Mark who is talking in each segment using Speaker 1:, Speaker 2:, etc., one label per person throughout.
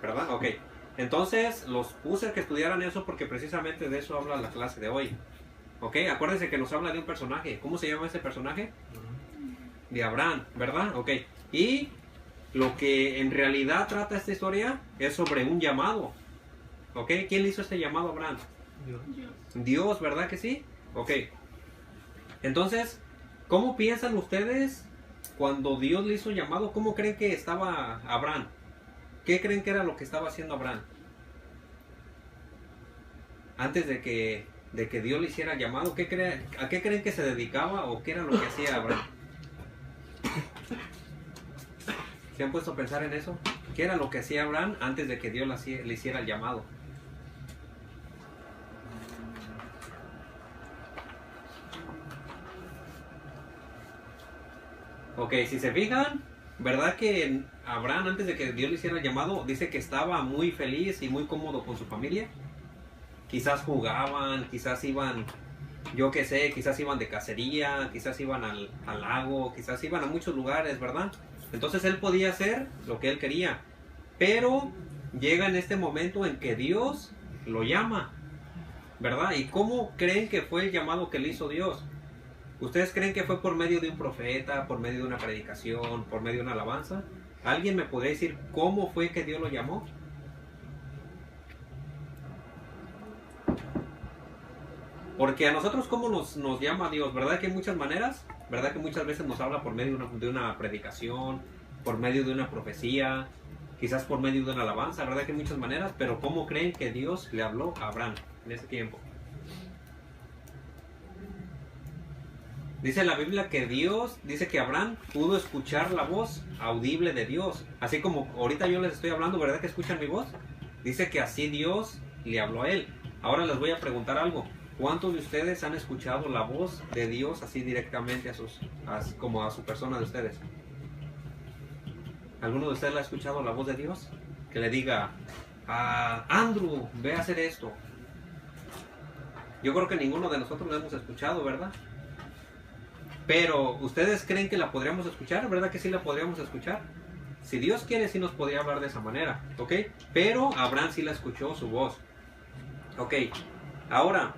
Speaker 1: ¿verdad? Ok. Entonces, los puse a que estudiaran eso porque precisamente de eso habla la clase de hoy. Ok, acuérdense que nos habla de un personaje. ¿Cómo se llama ese personaje? De Abraham, ¿verdad? Ok. Y lo que en realidad trata esta historia es sobre un llamado. ¿Ok? ¿Quién le hizo este llamado a Abraham? Dios, ¿verdad que sí? Ok. Entonces, ¿cómo piensan ustedes cuando Dios le hizo un llamado? ¿Cómo creen que estaba Abraham? ¿Qué creen que era lo que estaba haciendo Abraham? Antes de que Dios le hiciera el llamado, ¿a qué creen que se dedicaba o qué era lo que hacía Abraham? ¿Se han puesto a pensar en eso? ¿Qué era lo que hacía Abraham antes de que Dios le hiciera el llamado? Ok, si se fijan, ¿verdad que Abraham antes de que Dios le hiciera el llamado dice que estaba muy feliz y muy cómodo con su familia? Quizás jugaban, quizás iban, yo qué sé, quizás iban de cacería, quizás iban al lago, quizás iban a muchos lugares, ¿verdad? Entonces él podía hacer lo que él quería, pero llega en este momento en que Dios lo llama, ¿verdad? ¿Y cómo creen que fue el llamado que le hizo Dios? ¿Ustedes creen que fue por medio de un profeta, por medio de una predicación, por medio de una alabanza? ¿Alguien me podría decir cómo fue que Dios lo llamó? Porque a nosotros, ¿cómo nos llama Dios? ¿Verdad que hay muchas maneras? ¿Verdad que muchas veces nos habla por medio de una predicación, por medio de una profecía, quizás por medio de una alabanza? ¿Verdad que hay muchas maneras? Pero ¿cómo creen que Dios le habló a Abraham en ese tiempo? Dice la Biblia que Dios, dice que Abraham pudo escuchar la voz audible de Dios. Así como ahorita yo les estoy hablando, ¿verdad que escuchan mi voz? Dice que así Dios le habló a él. Ahora les voy a preguntar algo. ¿Cuántos de ustedes han escuchado la voz de Dios así directamente como a su persona de ustedes? ¿Alguno de ustedes le ha escuchado la voz de Dios? Que le diga, Andrew, ve a hacer esto. Yo creo que ninguno de nosotros la hemos escuchado, ¿verdad? Pero, ¿ustedes creen que la podríamos escuchar? ¿Verdad que sí la podríamos escuchar? Si Dios quiere, sí nos podría hablar de esa manera, ¿ok? Pero Abraham sí la escuchó su voz. Ok, ahora,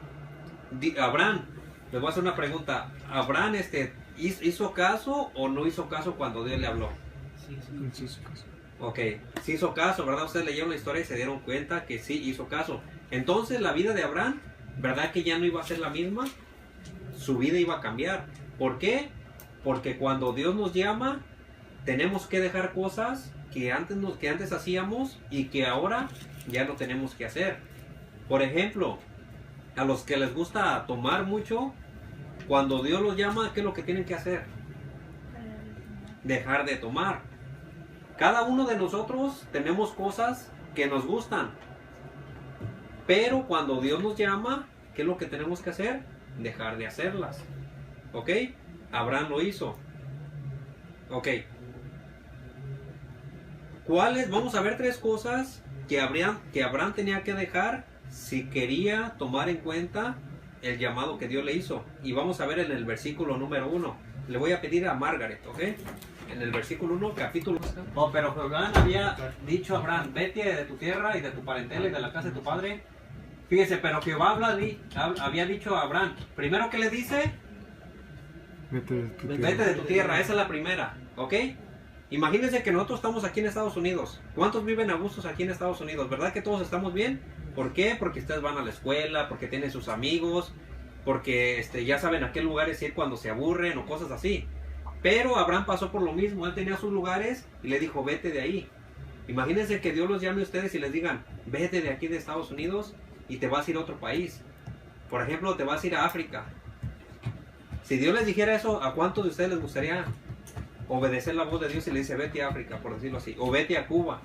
Speaker 1: Abraham, les voy a hacer una pregunta. ¿Abraham hizo caso o no hizo caso cuando Dios le habló?
Speaker 2: Sí, hizo caso.
Speaker 1: Ok, sí hizo caso, ¿verdad? Ustedes leyeron la historia y se dieron cuenta que sí hizo caso. Entonces, la vida de Abraham, ¿verdad que ya no iba a ser la misma? Su vida iba a cambiar. ¿Por qué? Porque cuando Dios nos llama, tenemos que dejar cosas que antes hacíamos y que ahora ya no tenemos que hacer. Por ejemplo, a los que les gusta tomar mucho, cuando Dios los llama, ¿qué es lo que tienen que hacer? Dejar de tomar. Cada uno de nosotros tenemos cosas que nos gustan, pero cuando Dios nos llama, ¿qué es lo que tenemos que hacer? Dejar de hacerlas. ¿Ok? Abraham lo hizo. Ok. ¿Cuáles? Vamos a ver tres cosas que Abraham tenía que dejar si quería tomar en cuenta el llamado que Dios le hizo. Y vamos a ver en el versículo número 1. Le voy a pedir a Margaret, ¿ok? En el versículo 1, capítulo... Oh, pero Jehová había dicho a Abraham, vete de tu tierra y de tu parentela y de la casa de tu padre. Fíjese, pero Jehová había dicho a Abraham, primero que le dice... Vete de tu tierra, esa es la primera, ¿ok? Imagínense que nosotros estamos aquí en Estados Unidos. ¿Cuántos viven a gustos aquí en Estados Unidos? ¿Verdad que todos estamos bien? ¿Por qué? Porque ustedes van a la escuela, porque tienen sus amigos, porque ya saben a qué lugares ir cuando se aburren o cosas así. Pero Abraham pasó por lo mismo, él tenía sus lugares y le dijo, vete de ahí. Imagínense que Dios los llame a ustedes y les digan, vete de aquí de Estados Unidos y te vas a ir a otro país. Por ejemplo, te vas a ir a África. Si Dios les dijera eso, ¿a cuántos de ustedes les gustaría obedecer la voz de Dios y le dice vete a África, por decirlo así, o vete a Cuba?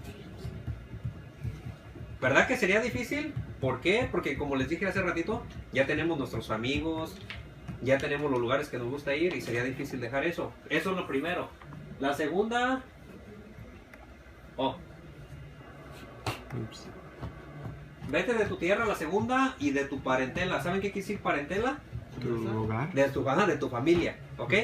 Speaker 1: ¿Verdad que sería difícil? ¿Por qué? Porque como les dije hace ratito, ya tenemos nuestros amigos, ya tenemos los lugares que nos gusta ir y sería difícil dejar eso. Eso es lo primero. La segunda... Vete de tu tierra, la segunda, y de tu parentela. ¿Saben qué quiere decir parentela?
Speaker 2: ¿Tu hogar?
Speaker 1: De tu familia, ¿ok?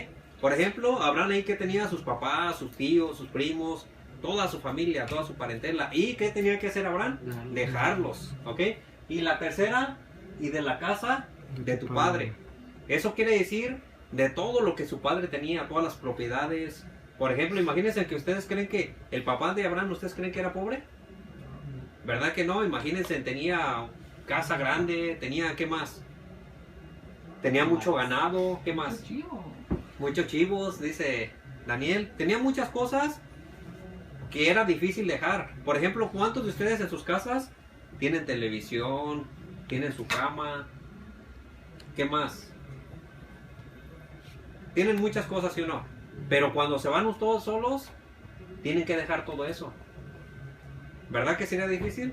Speaker 1: Por ejemplo, Abraham ahí que tenía a sus papás, sus tíos, sus primos, toda su familia, toda su parentela. ¿Y qué tenía que hacer Abraham? Dejarlos, ¿ok? Y la tercera, y de la casa de tu padre. Eso quiere decir de todo lo que su padre tenía, todas las propiedades. Por ejemplo, imagínense que ustedes creen que el papá de Abraham, ¿ustedes creen que era pobre? ¿Verdad que no? Imagínense, tenía casa grande, tenía, ¿qué más? Tenía mucho ganado, ¿qué más? Muchos chivos, dice Daniel. Tenía muchas cosas que era difícil dejar. Por ejemplo, ¿cuántos de ustedes en sus casas tienen televisión, tienen su cama? ¿Qué más? Tienen muchas cosas, ¿sí o no? Pero cuando se van todos solos, tienen que dejar todo eso. ¿Verdad que sería difícil?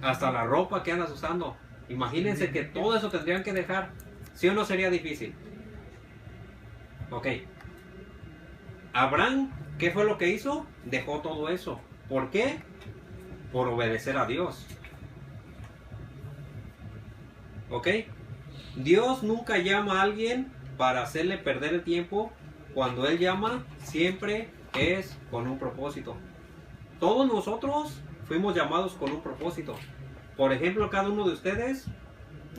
Speaker 1: Hasta la ropa que andas usando. Imagínense que todo eso tendrían que dejar. ¿Sí o no sería difícil? Ok. Abraham, ¿qué fue lo que hizo? Dejó todo eso. ¿Por qué? Por obedecer a Dios. ¿Ok? Dios nunca llama a alguien para hacerle perder el tiempo. Cuando Él llama, siempre es con un propósito. Todos nosotros fuimos llamados con un propósito. Por ejemplo, cada uno de ustedes,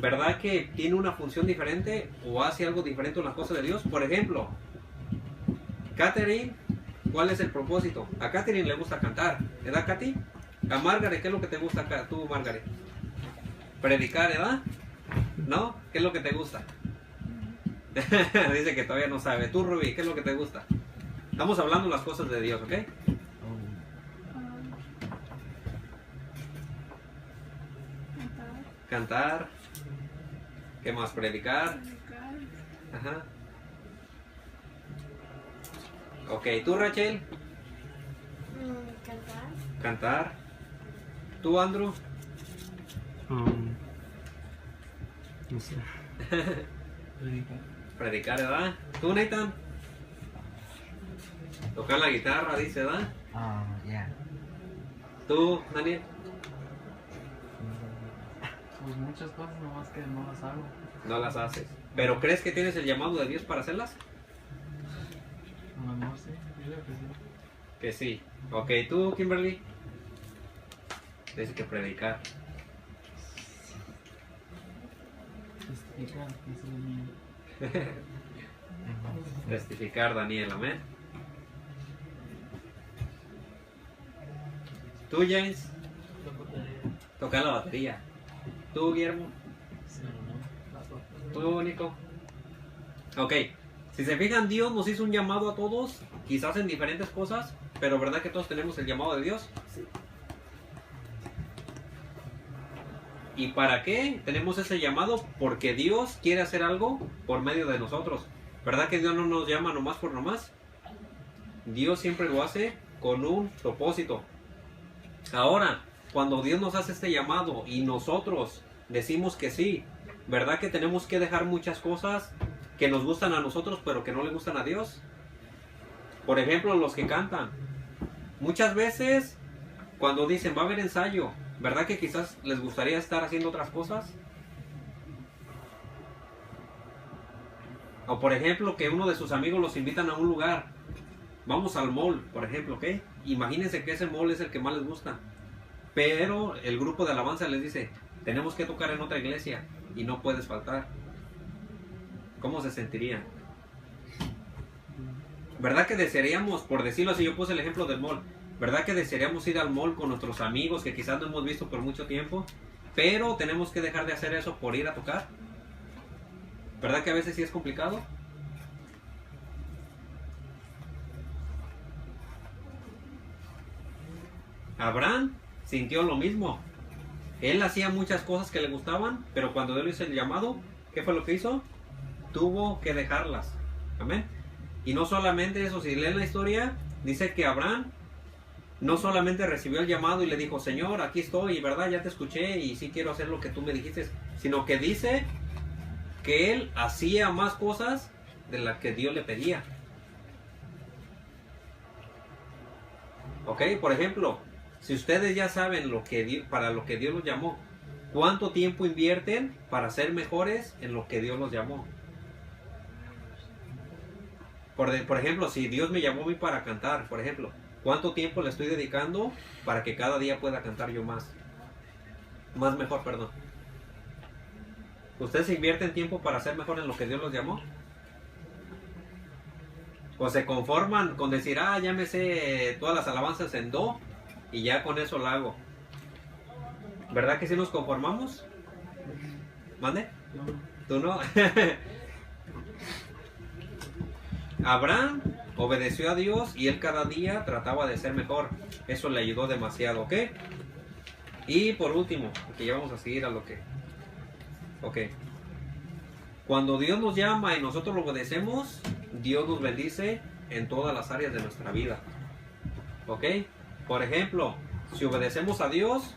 Speaker 1: ¿verdad que tiene una función diferente o hace algo diferente en las cosas de Dios? Por ejemplo, Catherine, ¿cuál es el propósito? A Catherine le gusta cantar, ¿verdad, Katy? A Margaret, ¿qué es lo que te gusta acá? Tú, Margaret. Predicar, ¿verdad? ¿No? ¿Qué es lo que te gusta? Dice que todavía no sabe. Tú, Ruby, ¿qué es lo que te gusta? Estamos hablando de las cosas de Dios, ¿ok? Cantar. ¿Qué más? Predicar. Ajá. Ok, ¿tú, Rachel?
Speaker 3: Cantar.
Speaker 1: Cantar. ¿Tú, Andrew?
Speaker 2: No sé.
Speaker 1: Predicar, ¿verdad? ¿Tú, Nathan? Tocar la guitarra, dice, ¿verdad?
Speaker 4: Ya.
Speaker 1: ¿Tú, Daniel?
Speaker 5: Pues muchas cosas, nomás que no las hago.
Speaker 1: No las haces. ¿Pero crees que tienes el llamado de Dios para hacerlas?
Speaker 5: A lo mejor sí, yo creo que sí.
Speaker 1: Que sí. Ok, ¿tú, Kimberly? Dice que predicar.
Speaker 5: Testificar, eso es lo mío.
Speaker 1: Testificar, Daniel, amén. ¿Tú, James? Tocar la batería. ¿Tú, Guillermo? ¿Tú, Nico? Ok. Si se fijan, Dios nos hizo un llamado a todos, quizás en diferentes cosas, pero ¿verdad que todos tenemos el llamado de Dios? Sí. ¿Y para qué tenemos ese llamado? Porque Dios quiere hacer algo por medio de nosotros. ¿Verdad que Dios no nos llama nomás por nomás? Dios siempre lo hace con un propósito. Ahora, cuando Dios nos hace este llamado y nosotros decimos que sí, ¿verdad que tenemos que dejar muchas cosas que nos gustan a nosotros pero que no le gustan a Dios? Por ejemplo, los que cantan. Muchas veces cuando dicen va a haber ensayo, ¿verdad que quizás les gustaría estar haciendo otras cosas? O por ejemplo que uno de sus amigos los invitan a un lugar. Vamos al mall, por ejemplo, ¿ok? Imagínense que ese mall es el que más les gusta. Pero el grupo de alabanza les dice, tenemos que tocar en otra iglesia y no puedes faltar. ¿Cómo se sentirían? ¿Verdad que desearíamos, por decirlo así, yo puse el ejemplo del mall, ¿verdad que desearíamos ir al mall con nuestros amigos que quizás no hemos visto por mucho tiempo? Pero tenemos que dejar de hacer eso por ir a tocar. ¿Verdad que a veces sí es complicado? Abraham sintió lo mismo. Él hacía muchas cosas que le gustaban, pero cuando Dios le hizo el llamado, ¿qué fue lo que hizo? Tuvo que dejarlas. Amén. Y no solamente eso, si leen la historia, dice que Abraham no solamente recibió el llamado y le dijo, Señor, aquí estoy, ¿verdad? Ya te escuché y sí quiero hacer lo que tú me dijiste, sino que dice que él hacía más cosas de las que Dios le pedía. Ok, por ejemplo, si ustedes ya saben para lo que Dios los llamó, ¿cuánto tiempo invierten para ser mejores en lo que Dios los llamó? Por ejemplo, si Dios me llamó a mí para cantar, por ejemplo, ¿Cuánto tiempo le estoy dedicando para que cada día pueda cantar yo más? Más mejor, perdón. ¿Ustedes invierten tiempo para ser mejor en lo que Dios los llamó? ¿O se conforman con decir, ya me sé todas las alabanzas en do y ya con eso la hago? ¿Verdad que sí nos conformamos? ¿Mande? ¿Tú no? Abraham obedeció a Dios y él cada día trataba de ser mejor. Eso le ayudó demasiado, ¿ok? Y por último, porque ya vamos a seguir a lo que... Ok. Cuando Dios nos llama y nosotros lo obedecemos, Dios nos bendice en todas las áreas de nuestra vida. ¿Ok? Por ejemplo, si obedecemos a Dios,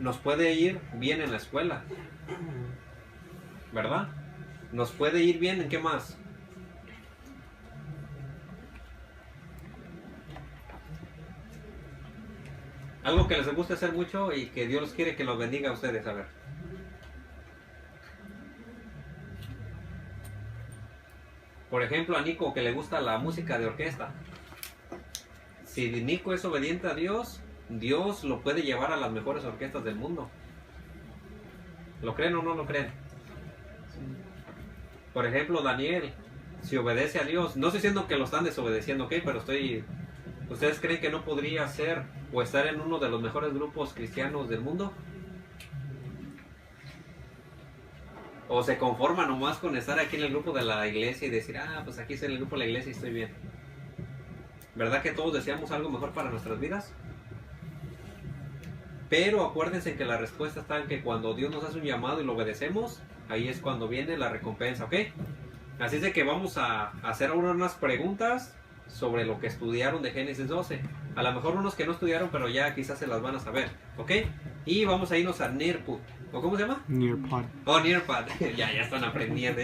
Speaker 1: nos puede ir bien en la escuela. ¿Verdad? Nos puede ir bien en qué más. Algo que les guste hacer mucho y que Dios quiere que los bendiga a ustedes, a ver. Por ejemplo, a Nico que le gusta la música de orquesta. Si Nico es obediente a Dios, Dios lo puede llevar a las mejores orquestas del mundo. ¿Lo creen o no lo creen? Por ejemplo, Daniel, si obedece a Dios, no estoy diciendo que lo están desobedeciendo, ¿ok? Pero ¿ustedes creen que no podría ser o estar en uno de los mejores grupos cristianos del mundo? ¿O se conforma nomás con estar aquí en el grupo de la iglesia y decir, pues aquí estoy en el grupo de la iglesia y estoy bien? ¿Verdad que todos deseamos algo mejor para nuestras vidas? Pero acuérdense que la respuesta está en que cuando Dios nos hace un llamado y lo obedecemos, ahí es cuando viene la recompensa, ¿ok? Así es de que vamos a hacer ahora unas preguntas sobre lo que estudiaron de Génesis 12. A lo mejor unos que no estudiaron, pero ya quizás se las van a saber, ¿ok? Y vamos a irnos a Nearpod. ¿O cómo se llama?
Speaker 2: Nearpod.
Speaker 1: Oh, Nearpod. ya están aprendiendo.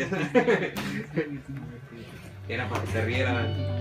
Speaker 1: Era para que se rieran.